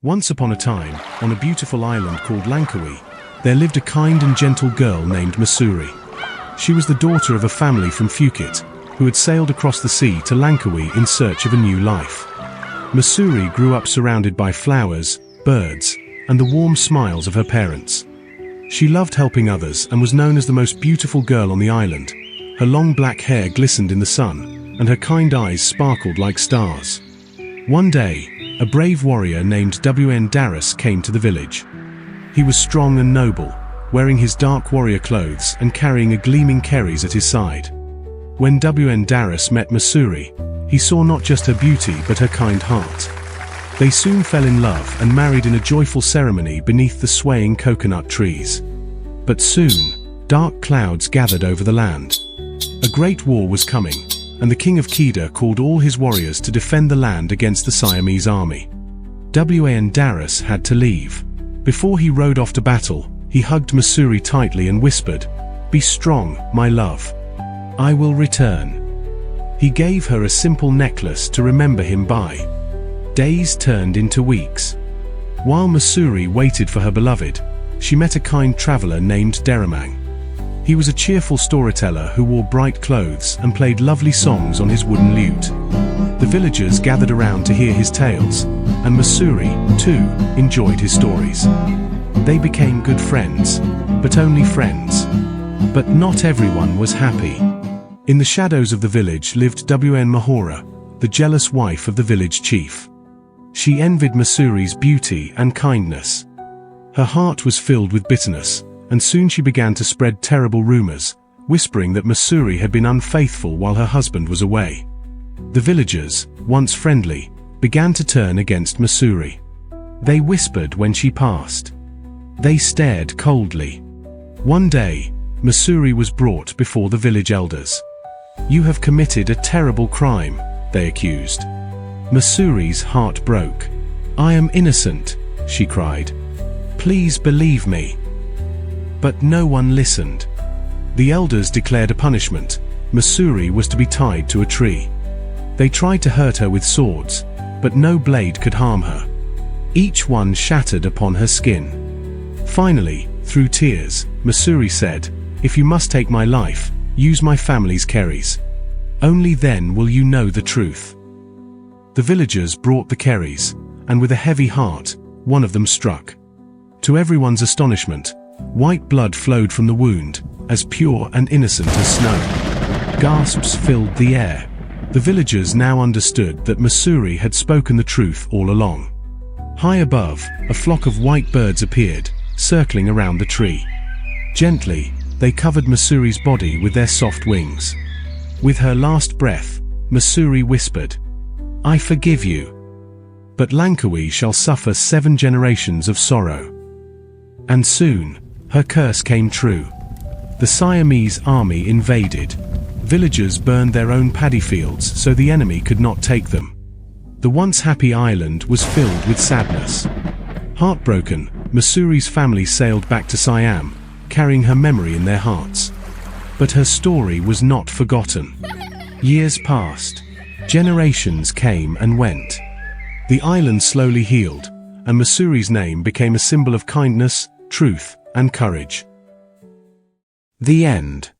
Once upon a time, on a beautiful island called Langkawi, there lived a kind and gentle girl named Mahsuri. She was the daughter of a family from Phuket, who had sailed across the sea to Langkawi in search of a new life. Mahsuri grew up surrounded by flowers, birds, and the warm smiles of her parents. She loved helping others and was known as the most beautiful girl on the island. Her long black hair glistened in the sun, and her kind eyes sparkled like stars. One day, a brave warrior named Wn Daris came to the village. He was strong and noble, wearing his dark warrior clothes and carrying a gleaming keris at his side. When Wn Daris met Mahsuri, he saw not just her beauty but her kind heart. They soon fell in love and married in a joyful ceremony beneath the swaying coconut trees. But soon, dark clouds gathered over the land. A great war was coming, and the king of Kedah called all his warriors to defend the land against the Siamese army. Wn Daris had to leave. Before he rode off to battle, he hugged Mahsuri tightly and whispered, "Be strong, my love. I will return." He gave her a simple necklace to remember him by. Days turned into weeks. While Mahsuri waited for her beloved, she met a kind traveler named Deramang. He was a cheerful storyteller who wore bright clothes and played lovely songs on his wooden lute. The villagers gathered around to hear his tales, and Mahsuri, too, enjoyed his stories. They became good friends, but only friends. But not everyone was happy. In the shadows of the village lived Wn Mahora, the jealous wife of the village chief. She envied Mahsuri's beauty and kindness. Her heart was filled with bitterness, and soon she began to spread terrible rumors, whispering that Mahsuri had been unfaithful while her husband was away. The villagers, once friendly, began to turn against Mahsuri. They whispered when she passed. They stared coldly. One day, Mahsuri was brought before the village elders. "You have committed a terrible crime," they accused. Mahsuri's heart broke. "I am innocent," she cried. "Please believe me." But no one listened. The elders declared a punishment. Mahsuri was to be tied to a tree. They tried to hurt her with swords, but no blade could harm her. Each one shattered upon her skin. Finally, through tears, Mahsuri said, "If you must take my life, use my family's keris. Only then will you know the truth." The villagers brought the keris, and with a heavy heart, one of them struck. To everyone's astonishment, white blood flowed from the wound, as pure and innocent as snow. Gasps filled the air. The villagers now understood that Mahsuri had spoken the truth all along. High above, a flock of white birds appeared, circling around the tree. Gently, they covered Mahsuri's body with their soft wings. With her last breath, Mahsuri whispered, "I forgive you. But Langkawi shall suffer 7 generations of sorrow." And soon, her curse came true. The Siamese army invaded. Villagers burned their own paddy fields so the enemy could not take them. The once happy island was filled with sadness. Heartbroken, Mahsuri's family sailed back to Siam, carrying her memory in their hearts. But her story was not forgotten. Years passed. Generations came and went. The island slowly healed, and Mahsuri's name became a symbol of kindness, truth, and courage. The end.